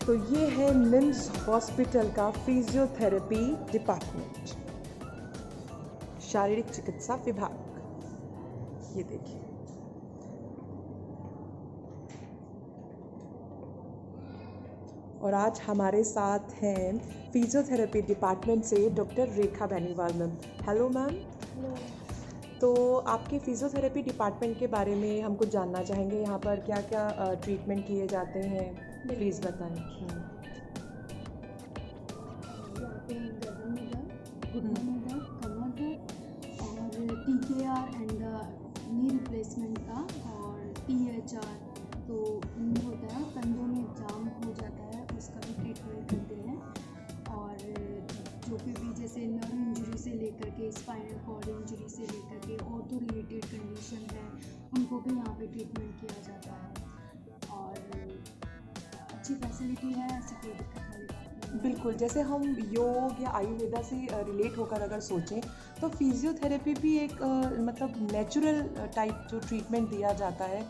तो ये है निम्स हॉस्पिटल का फिजियोथेरेपी डिपार्टमेंट, शारीरिक चिकित्सा विभाग। ये देखिए, और आज हमारे साथ हैं फिजियोथेरेपी डिपार्टमेंट से doctor Rekha Beniwal ma'am. Hello ma'am. Hello. तो आपके फिजियोथेरेपी डिपार्टमेंट के बारे में हम कुछ जानना चाहेंगे। यहाँ पर क्या क्या ट्रीटमेंट किए जाते हैं, प्लीज़ बताएं। यहाँ पे गर्दन में दर्द, घुटनों में दर्द, कमर दर्द और TKR एंड नी रिप्लेसमेंट का और THR तो इनमें होता है। कंधों में जाम हो जाता है, उसका भी ट्रीटमेंट करते हैं। और जो भी जैसे नर्व इंजरी से लेकर के स्पाइनल कॉर्ड इंजरी से लेकर के ऑर्थो रिलेटेड कंडीशन है, उनको भी यहाँ पे ट्रीटमेंट किया जाता है। और अच्छी फैसिलिटी है, ऐसी कोई दिक्कत वाली बात नहीं। बिल्कुल, जैसे हम योग या आयुर्वेदा से रिलेट होकर अगर सोचें तो फिजियोथेरेपी भी एक मतलब नेचुरल टाइप जो ट्रीटमेंट दिया जाता है,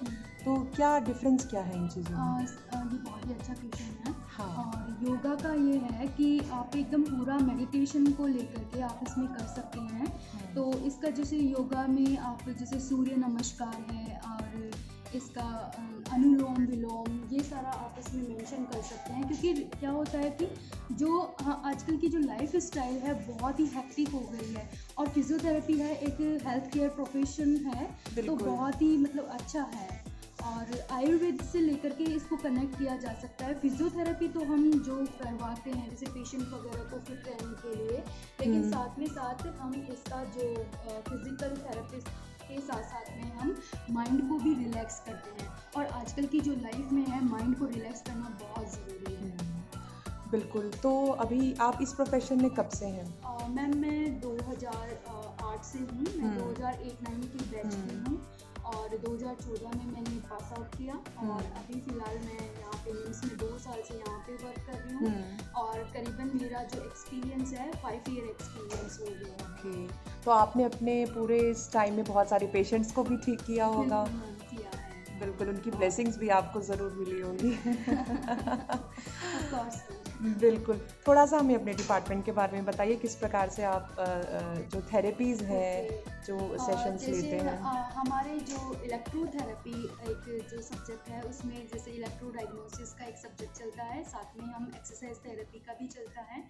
तो क्या डिफरेंस क्या है इन चीज़ों में? ये बहुत ही अच्छा क्वेश्चन है। हाँ। और योगा का ये है कि आप एकदम पूरा मेडिटेशन को लेकर के आप इसमें कर सकते हैं। तो इसका जैसे योगा में आप जैसे सूर्य नमस्कार है और इसका अनुलोम विलोम, ये सारा आप इसमें मेंशन कर सकते हैं। क्योंकि क्या होता है कि जो आजकल की जो लाइफ स्टाइल है बहुत ही हेक्टिक हो गई है, और फिजियोथेरेपी है एक हेल्थ केयर प्रोफेशन है, तो बिल्कुल। बहुत ही मतलब अच्छा है। और आयुर्वेद से लेकर के इसको कनेक्ट किया जा सकता है। फिजियोथेरेपी तो हम जो करवाते हैं जैसे पेशेंट वगैरह को फिट रहने के लिए, लेकिन साथ में साथ हम इसका जो फिजिकल थेरेपिस्ट के साथ साथ में हम माइंड को भी रिलैक्स करते हैं। और आजकल की जो लाइफ में है, माइंड को रिलैक्स करना बहुत ज़रूरी है। बिल्कुल। तो अभी आप इस प्रोफेशन में कब से हैं? मैम मैं 2008 से हूँ। मैं 2008-9 की बैच की हूँ और 2014 में मैंने पास आउट किया। और अभी फ़िलहाल मैं यहाँ पे निम्स में 2 साल से यहाँ पे वर्क कर रही हूँ। और करीबन मेरा जो एक्सपीरियंस है 5 ईयर एक्सपीरियंस हो गया। ओके, तो आपने अपने पूरे इस टाइम में बहुत सारे पेशेंट्स को भी ठीक किया होगा। किया है। बिल्कुल, उनकी ब्लेसिंग्स भी आपको ज़रूर मिली होंगी। Of course। बिल्कुल। थोड़ा सा हमें अपने डिपार्टमेंट के बारे में बताइए, किस प्रकार से आप जो थेरेपीज़ हैं, जो सेशंस लेते हैं। हमारे जो इलेक्ट्रोथेरेपी एक जो सब्जेक्ट है, उसमें जैसे इलेक्ट्रो डायग्नोसिस का एक सब्जेक्ट चलता है, साथ में हम एक्सरसाइज थेरेपी का भी चलता है।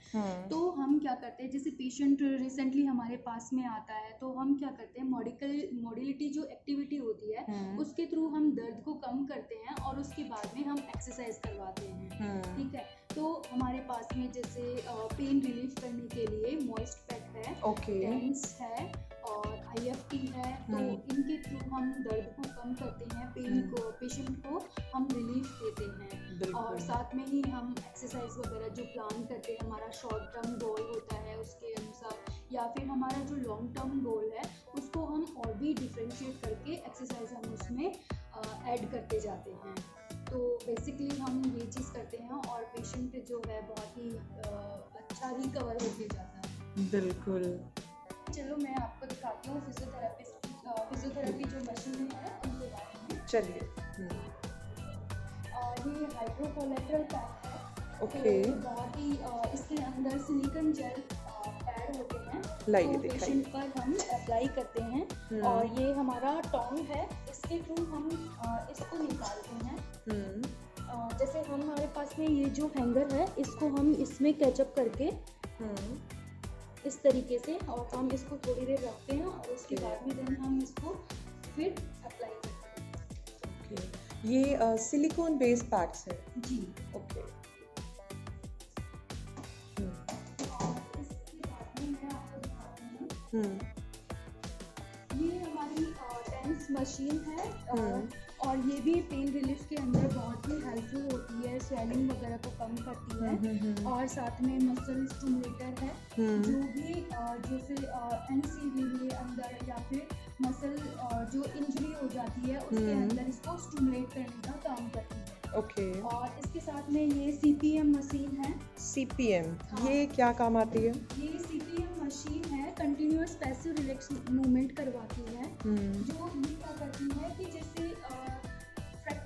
तो हम क्या करते हैं, जैसे पेशेंट रिसेंटली हमारे पास में आता है, तो हम क्या करते हैं, मोडिलिटी जो एक्टिविटी होती है उसके थ्रू हम दर्द को कम करते हैं और उसके बाद में हम एक्सरसाइज करवाते हैं। ठीक है। तो हमारे पास में जैसे पेन रिलीफ करने के लिए मॉइस्ट पैक है, टेंस है और IFT है। तो इनके थ्रू हम दर्द को कम करते हैं, पेन को, पेशेंट को हम रिलीफ देते हैं। और साथ में ही हम एक्सरसाइज वगैरह जो प्लान करते हैं, हमारा शॉर्ट टर्म गोल होता है उसके अनुसार, या फिर हमारा जो लॉन्ग टर्म गोल है उसको हम और भी डिफ्रेंशिएट करके एक्सरसाइज हम उसमें ऐड करते जाते हैं। तो बेसिकली हम ये चीज़ करते हैं और पेशेंट जो है बहुत ही अच्छा रिकवर होके जाता है। बिल्कुल। चलो मैं आपको दिखाती हूँ फिजियोथेरेपी जो मशीन है उनके बारे में। चलिए। ये हाइड्रोकोलेट्रल पैक है। ओके। तो बहुत ही इसके अंदर सिलिकॉन जेल पैड होते हैं, लाइए तो दिखाइए। पेशेंट पर हम अप्लाई करते हैं। और ये हमारा टॉन्ग है, इसके थ्रू हम इसको निकालते हैं। जैसे हमारे पास में ये जो हैंगर है, इसको हम इसमें कैचअप करके इस तरीके से, और हम इसको थोड़ी देर रखते हैं और उसके बाद में देन हम इसको फिर अप्लाई करते हैं। ओके, ये सिलिकॉन बेस्ड पैक्स है। जी। ओके। और इसके बाद में मैं आपको दिखाती हूँ, ये हमारी टेंस मशीन है। और ये भी पेन रिलीफ के अंदर बहुत ही हेल्पफुल होती है, स्वेलिंग वगैरह को कम करती है। और साथ में मसल स्टिमुलेटर है, जो भी जैसे NCD के अंदर या फिर मसल जो इंजरी हो जाती है उसके अंदर इसको स्टिमुलेट करने का काम करती है। ओके। और इसके साथ में ये CPM मशीन है। CPM, ये क्या काम आती है? ये CPM मशीन है, कंटिन्यूअस पैसिव रिलैक्स मूवमेंट करवाती है। जो ये क्या करती है कि जैसे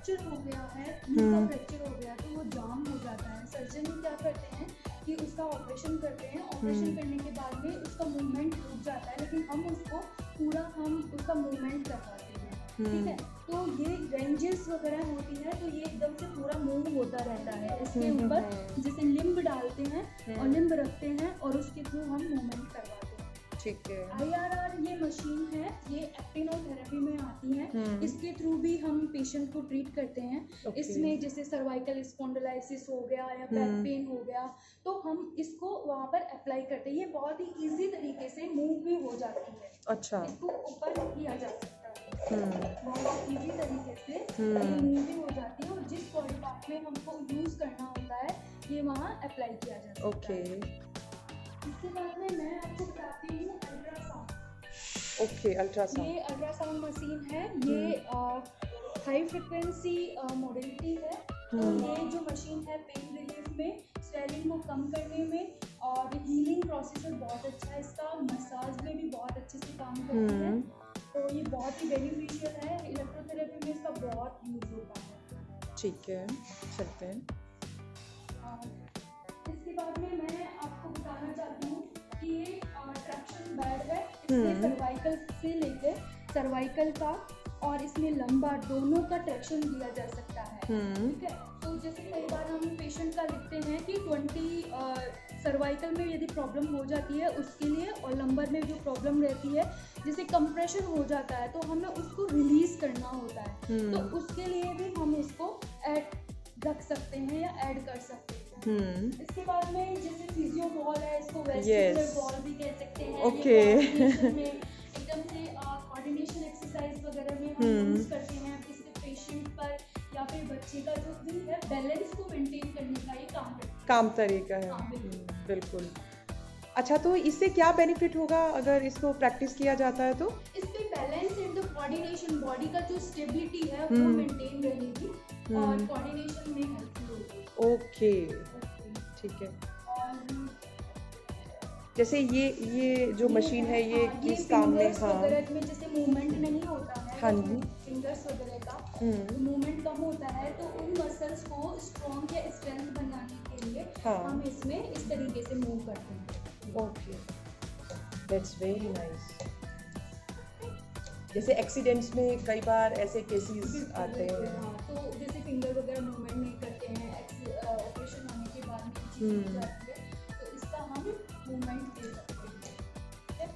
फ्रैक्चर हो गया है, नी का फ्रैक्चर हो गया तो वो जाम हो जाता है। सर्जन क्या करते हैं कि उसका ऑपरेशन करते हैं, ऑपरेशन करने के बाद में उसका मूवमेंट रुक जाता है, लेकिन हम उसको पूरा उसका मूवमेंट करवाते हैं, ठीक है। तो ये रेंजेस वगैरह होती है तो ये एकदम से पूरा मूव होता रहता है। इसके ऊपर जैसे लिम्ब डालते हैं और लिम्ब रखते हैं और उसके थ्रू हम मूवमेंट करवाते हैं। ठीक है। IRR ये मशीन है, ये एक्टिनोथेरेपी में आती है। इसके थ्रू भी हम पेशेंट को ट्रीट करते हैं। इसमें जैसे सर्वाइकल स्पॉन्डिलाइसिस हो गया या बैक पेन हो गया तो हम इसको वहाँ पर अप्लाई करते हैं। ये बहुत ही इजी तरीके से मूव भी हो जाती है। अच्छा। इसको ऊपर किया जा सकता है बहुत इजी तरीके से मूव भी हो जाती है और जिस बॉडी पार्ट में हमको यूज करना होता है ये वहाँ अप्लाई किया जा सकता है। ओके। इसके बाद में मैं आपको बताती हूँ अल्ट्रासाउंड। Okay, ultrasound. ये अल्ट्रासाउंड मशीन है, ये हाई फ्रिक्वेंसी मोडेलिटी है। तो ये जो मशीन है पेन रिलीफ में, स्वेलिंग को कम करने में और हीलिंग प्रोसेस बहुत अच्छा है इसका, मसाज में भी बहुत अच्छे से काम करती है। तो ये बहुत ही बेनिफिशियल है। इलेक्ट्रोथेरेपी में इसका बहुत यूज होता है। ठीक है, चलते हैं। इसके बाद में मैं आपको बताना चाहती हूँ कि ये ट्रैक्शन बेड है। इसमें सर्वाइकल से लेकर सर्वाइकल का और इसमें लंबार दोनों का ट्रैक्शन दिया जा सकता है, ठीक है। तो जैसे कई बार हम पेशेंट का लिखते हैं कि 20 सर्वाइकल में यदि प्रॉब्लम हो जाती है उसके लिए और लंबर में जो प्रॉब्लम रहती है जैसे कंप्रेशन हो जाता है तो हमें उसको रिलीज करना होता है, तो उसके लिए भी हम इसको ऐड रख सकते हैं या ऐड कर सकते हैं। इसके बाद में जैसे फिजियो बॉल है, इसको वेस्टिबुलर बॉल भी कह सकते हैं। ओके। एकदम से कोऑर्डिनेशन एक्सरसाइज वगैरह में हम यूज करते हैं किसी पेशेंट पर या फिर बच्चे का जो भी है बैलेंस को मेंटेन करने का ये काम तरीका है। बिल्कुल। अच्छा, तो इससे क्या बेनिफिट होगा अगर इसको प्रैक्टिस किया जाता है तो? इससे balance and the coordination, body का जो स्टेबिलिटी है वो मेंटेन रहेगी और कोऑर्डिनेशन में हेल्पफुल होगी। ओके, ठीक है। और जैसे ये जो मशीन है ये किस काम में? वगैरह में जैसे मूवमेंट नहीं होता है, हाँ जी, फिंगर्स वगैरह का मूवमेंट कम होता है तो उन मसल्स को स्ट्रॉन्ग या स्ट्रेंथ बनाने के लिए हम इसमें इस तरीके से मूव करते हैं। Okay, that's very nice. जैसे एक्सीडेंट्स में कई बार ऐसे केसेस आते हैं। तो जैसे फिंगर वगैरह मूवमेंट नहीं करते हैं, ऑपरेशन होने के बाद में चीज़ हो जाती है तो इसका हम मूवमेंट दे सकते हैं।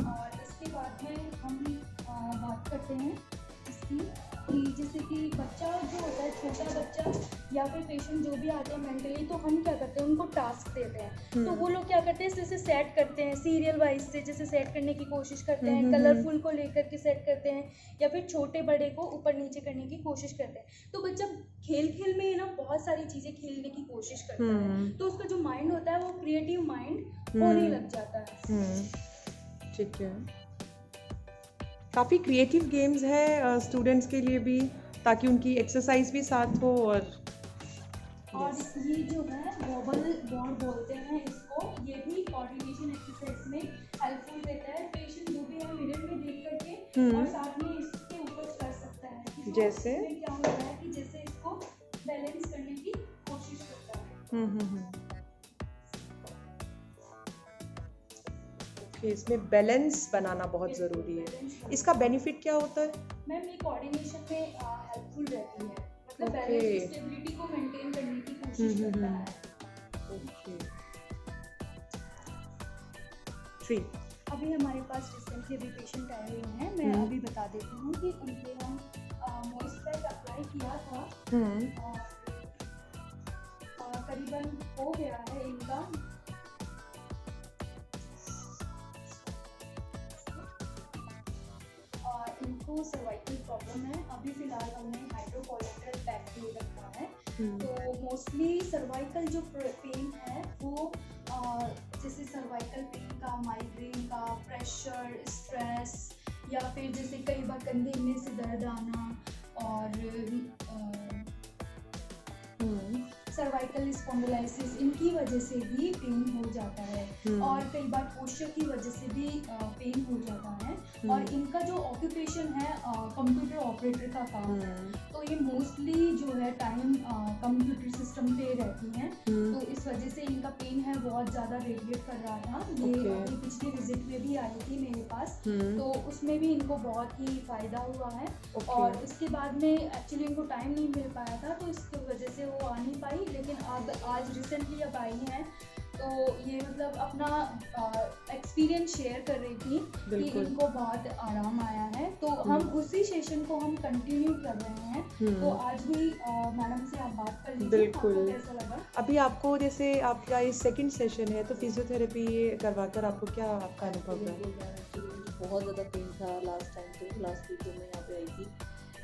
और इसके बाद में हम बात करते हैं इसकी कि जैसे कि बच्चा जो होता है, छोटा बच्चा या फिर पेशेंट जो भी आते हैं मेंटली, तो हम क्या करते हैं उनको टास्क देते हैं। तो वो लोग क्या करते हैं जैसे सेट करते हैं सीरियल वाइज से, जैसे सेट करने की कोशिश करते हैं, कलरफुल को लेकर के सेट करते हैं या फिर छोटे बड़े को ऊपर नीचे करने की कोशिश करते हैं। तो बच्चा खेल खेल में ना बहुत सारी चीज़ें खेलने की कोशिश करता है तो उसका जो माइंड होता है वो क्रिएटिव माइंड होने लग जाता है। ठीक है। काफ़ी क्रिएटिव गेम्स है स्टूडेंट्स के लिए भी, ताकि उनकी एक्सरसाइज भी साथ हो। और ये जो है वॉबल बोर्ड बोलते हैं इसको, ये भी कोऑर्डिनेशन एक्सरसाइज में हेल्पफुल रहता है। पेशेंट जो भी है मिरर में देख करके और साथ में इसके ऊपर कर सकता है। जैसे क्या होता है कि जैसे इसको बैलेंस करने की कोशिश करता है। इसमें बैलेंस बनाना बहुत ज़रूरी है। इसका बेनिफिट क्या होता है? मैम ये कोऑर्डिनेशन में हेल्पफुल रहती है, मतलब बैलेंस स्टेबिलिटी को मेंटेन करने की कोशिश करता है। ओके। 3 अभी हमारे पास रिसेंटली अभी पेशेंट आए हुए हैं, मैं अभी बता देती हूँ कि उनके हम मॉइस्ट पैक अप्लाई किया था और करीबन हो गया है इनका। इनको सर्वाइकल प्रॉब्लम है, अभी फिलहाल हमने हाइड्रोकोलेस्ट्रॉल पैक दे रखा है। तो मोस्टली सर्वाइकल जो पेन है वो जैसे सर्वाइकल पेन का, माइग्रेन का, प्रेशर, स्ट्रेस या फिर जैसे कई बार कंधे में से दर्द आना और सर्वाइकल स्पॉन्डिलाइसिस, इनकी वजह से भी पेन हो जाता है और कई बार पोस्चर की वजह से भी पेन हो जाता है। और इनका जो ऑक्यूपेशन है कंप्यूटर ऑपरेटर का काम है, तो ये मोस्टली जो है टाइम कंप्यूटर सिस्टम पे रहती हैं, तो इस वजह से इनका पेन है बहुत ज़्यादा रेडिएट कर रहा था। ये अभी पिछली विजिट में भी आई थी मेरे पास, तो उसमें भी इनको बहुत ही फ़ायदा हुआ है। और उसके बाद में एक्चुअली इनको टाइम नहीं मिल पाया था, तो इसकी वजह से वो आ नहीं पाई, लेकिन अब आज रिसेंटली अब आई हैं, तो ये मतलब अपना एक्सपीरियंस शेयर कर रही थी कि इनको बहुत आराम आया है। तो हम उसी सेशन को हम कंटिन्यू कर रहे हैं, तो आज भी मैडम से आप बात कर लीजिए। बिल्कुल। कैसा लगा अभी आपको, जैसे आपका ये सेकंड सेशन है, तो फिजियोथेरेपी करवाकर आपको क्या आपका अनुभव रहा? मुझे बहुत ज़्यादा पेन था लास्ट टाइम, तो लास्ट वीक जो मैं यहाँ पे आई थी,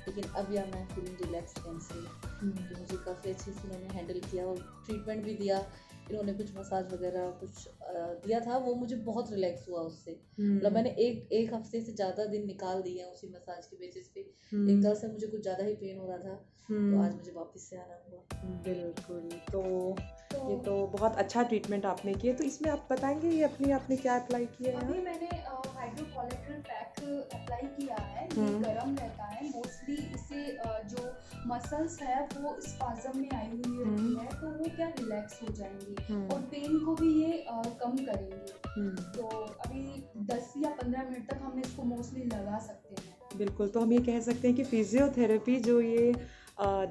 लेकिन अब यहाँ मैं फीलिंग रिलैक्स कैंसिल, तो मुझे काफ़ी अच्छे से इन्होंने हैंडल किया और ट्रीटमेंट भी दिया। इन्होंने कुछ मसाज वगैरह कुछ दिया था, वो मुझे बहुत रिलैक्स हुआ उससे। मतलब मैंने एक हफ्ते से ज़्यादा दिन निकाल दिए हैं उसी मसाज के बेसिस पे। एक कल से मुझे कुछ ज़्यादा ही पेन हो रहा था, तो आज मुझे वापस से आना हुआ। बिल्कुल। तो ये तो बहुत अच्छा ट्रीटमेंट आपने किया। तो इसमें आप बताएंगे ये अपने आपने क्या अप्लाई किया है? अभी मैंने हाइड्रोकोलेट्रल पैक अप्लाई किया है। ये गर्म रहता है, मोस्टली इससे जो मसल्स है वो स्पाज़म में आई हुई होती है, तो वो क्या रिलैक्स हो जाएंगी और पेन को भी ये कम करेंगे। तो अभी 10 या 15 मिनट तक हम इसको मोस्टली लगा सकते हैं। बिल्कुल। तो हम ये कह सकते हैं कि फिजियोथेरेपी जो ये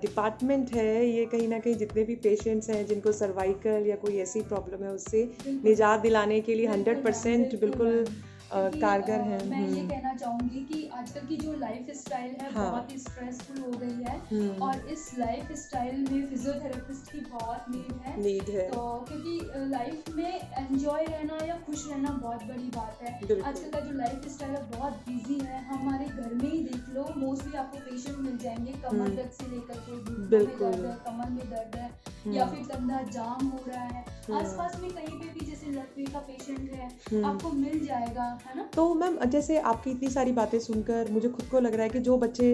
डिपार्टमेंट है, ये कहीं ना कहीं जितने भी पेशेंट्स हैं जिनको सर्वाइकल या कोई ऐसी प्रॉब्लम है उससे निजात दिलाने के लिए 100% बिल्कुल कारगर है। मैं ये कहना चाहूँगी कि आजकल की जो लाइफ स्टाइल है बहुत ही स्ट्रेसफुल हो गई है, और इस लाइफ स्टाइल में फिजियोथेरेपिस्ट की बहुत नीड है। तो क्योंकि लाइफ में एंजॉय रहना या खुश रहना बहुत बड़ी बात है। आजकल का जो लाइफ स्टाइल है बहुत बिजी है। हमारे घर में ही देख लो, मोस्टली आपको पेशेंट मिल जाएंगे कमर दर्द से लेकर के घुटनों में दर्द है, कमर में दर्द है, या फिर कंधा जाम हो रहा है। आसपास में कहीं पे भी जैसे लकवे का पेशेंट है, आपको मिल जाएगा, है ना। तो मैम, जैसे आपकी इतनी सारी बातें सुनकर मुझे खुद को लग रहा है कि जो बच्चे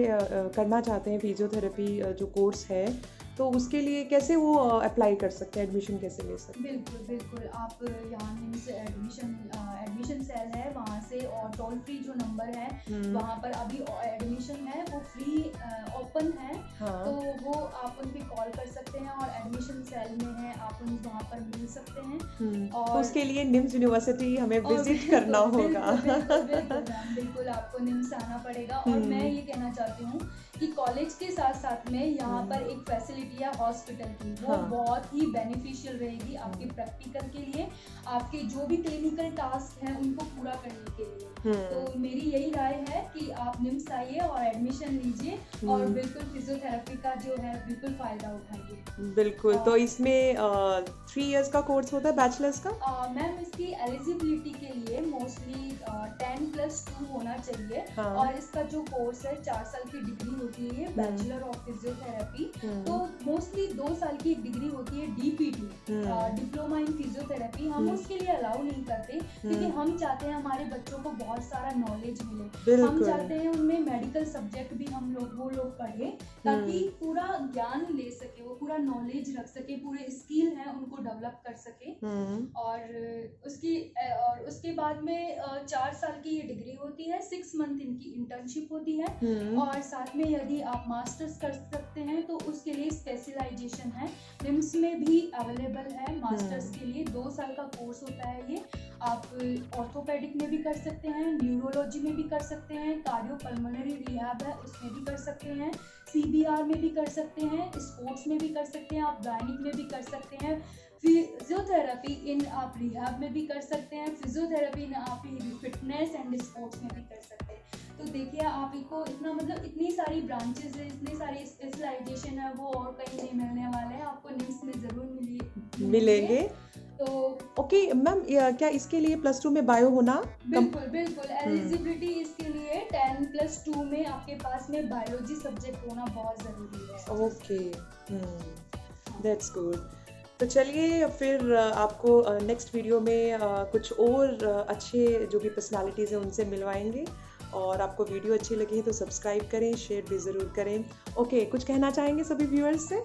करना चाहते हैं फिजियोथेरेपी जो कोर्स है, तो उसके लिए कैसे वो अप्लाई कर सकते हैं, एडमिशन कैसे ले सकते हैं? बिल्कुल आप यहाँ निम्स एडमिशन सेल है वहाँ से, और टोल फ्री जो नंबर है वहाँ पर अभी एडमिशन है वो फ्री ओपन है। तो वो आप उन पे कॉल कर सकते हैं, और एडमिशन सेल में है, आप उन वहाँ पर मिल सकते हैं। और तो उसके लिए निम्स यूनिवर्सिटी हमें विजिट करना होगा। बिल्कुल आपको निम्स आना पड़ेगा। और मैं ये कहना चाहती हूँ कि कॉलेज के साथ साथ में यहाँ पर एक फैसिलिटी है हॉस्पिटल की, वो बहुत ही बेनिफिशियल रहेगी आपके प्रैक्टिकल के लिए, आपके जो भी क्लिनिकल टास्क हैं उनको पूरा करने के लिए। तो मेरी यही राय है कि आप निम्स आइए और एडमिशन लीजिए, और बिल्कुल फिजियोथेरेपी का जो है बिल्कुल फ़ायदा उठाइए। बिल्कुल। तो इसमें 3 इयर्स का कोर्स होता है बैचलर्स का? मैम इसकी एलिजिबिलिटी के लिए मोस्टली 10+2 होना चाहिए। और इसका जो कोर्स है 4 साल की डिग्री होती है, बैचलर ऑफ फिजियोथेरेपी। तो मोस्टली 2 साल की एक डिग्री होती है DPT, डिप्लोमा इन फिजियोथेरेपी। हम उसके लिए अलाउ नहीं करते, क्योंकि हम चाहते हैं हमारे बच्चों को बहुत सारा नॉलेज मिले। हम चाहते हैं उनमें मेडिकल सब्जेक्ट भी वो लोग पढ़े, ताकि पूरा ज्ञान ले सके, वो पूरा नॉलेज रख सके, पूरे स्किल हैं उनको डेवलप कर सके। और उसके बाद में 4 साल की ये डिग्री होती है, 6 मंथ इनकी इंटर्नशिप होती है, और साथ में यदि आप मास्टर्स कर सकते हैं तो उसके लिए स्पेशलाइजेशन है, निम्स में भी अवेलेबल है। मास्टर्स के लिए 2 साल का कोर्स होता है ये। आप ऑर्थोपेडिक में भी कर सकते हैं, न्यूरोलॉजी में भी कर सकते हैं, कार्डियोपल्मोनरी रिहैब है उसमें भी कर सकते हैं, CBR में भी कर सकते हैं, स्पोर्ट्स में भी कर सकते हैं, आप गायनिक में भी कर सकते हैं, फिजियोथेरेपी इन आप रिहैब में भी कर सकते हैं, फिजियोथेरेपी इन आप फिटनेस एंड स्पोर्ट्स में भी कर सकते हैं। तो देखिए आपको इतना मतलब इतनी सारी ब्रांचेस है, इतनी सारी स्पेशलाइजेशन है, वो और कहीं नहीं मिलने वाले हैं, आपको निम्स में ज़रूर मिलेंगे। तो ओके मैम, क्या इसके लिए +2 में बायो होना? बिल्कुल एलिजिबिलिटी इसके लिए 10+2 में आपके पास में बायोलॉजी सब्जेक्ट होना बहुत ज़रूरी है। Okay, that's good. तो चलिए फिर आपको नेक्स्ट वीडियो में कुछ और अच्छे जो भी पर्सनालिटीज़ हैं उनसे मिलवाएंगे। और आपको वीडियो अच्छी लगी तो सब्सक्राइब करें, शेयर भी ज़रूर करें। ओके, कुछ कहना चाहेंगे सभी व्यूअर्स से?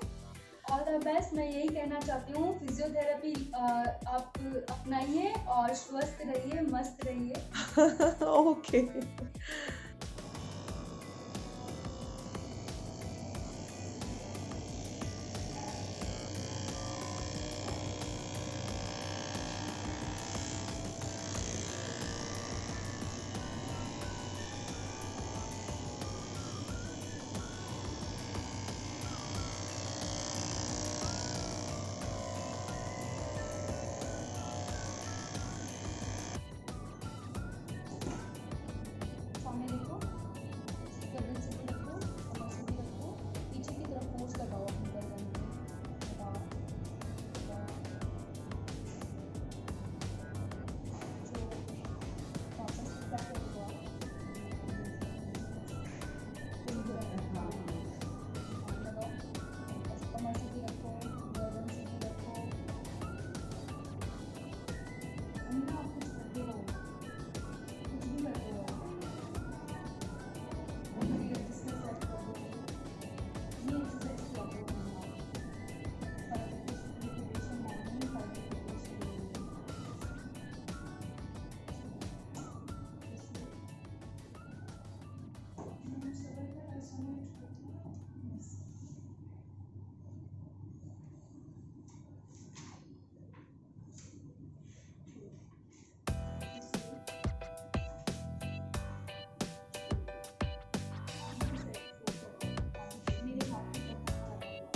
All the best. मैं यही कहना चाहती हूँ, फिजियोथेरेपी आप अपनाइए और स्वस्थ रहिए, मस्त रहिए। ओके, सामने देखो, गर्दन सीधी रखो, कमर सीधी रखो, पीछे की तरफ फोर्स लगाओ अपनी गर्दन पे, लगाओ, लगाओ, जो वापस बैक हो जाओ, पूरी तरह हाँ, लगाओ, बस कमर सीधी रखो, गर्दन सीधी रखो, अन्य आप कुछ करते रहो, कुछ भी करते रहो, ये एक्सरसाइज कर दो, ये एक्सरसाइज किया करो आप, फाइव मॉर्निंग, 5 मेरे हाथ में पत्ता लगा हुआ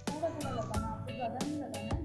थोड़ा थोड़ा लगाना, आपको ज़्यादा नहीं लगाना है,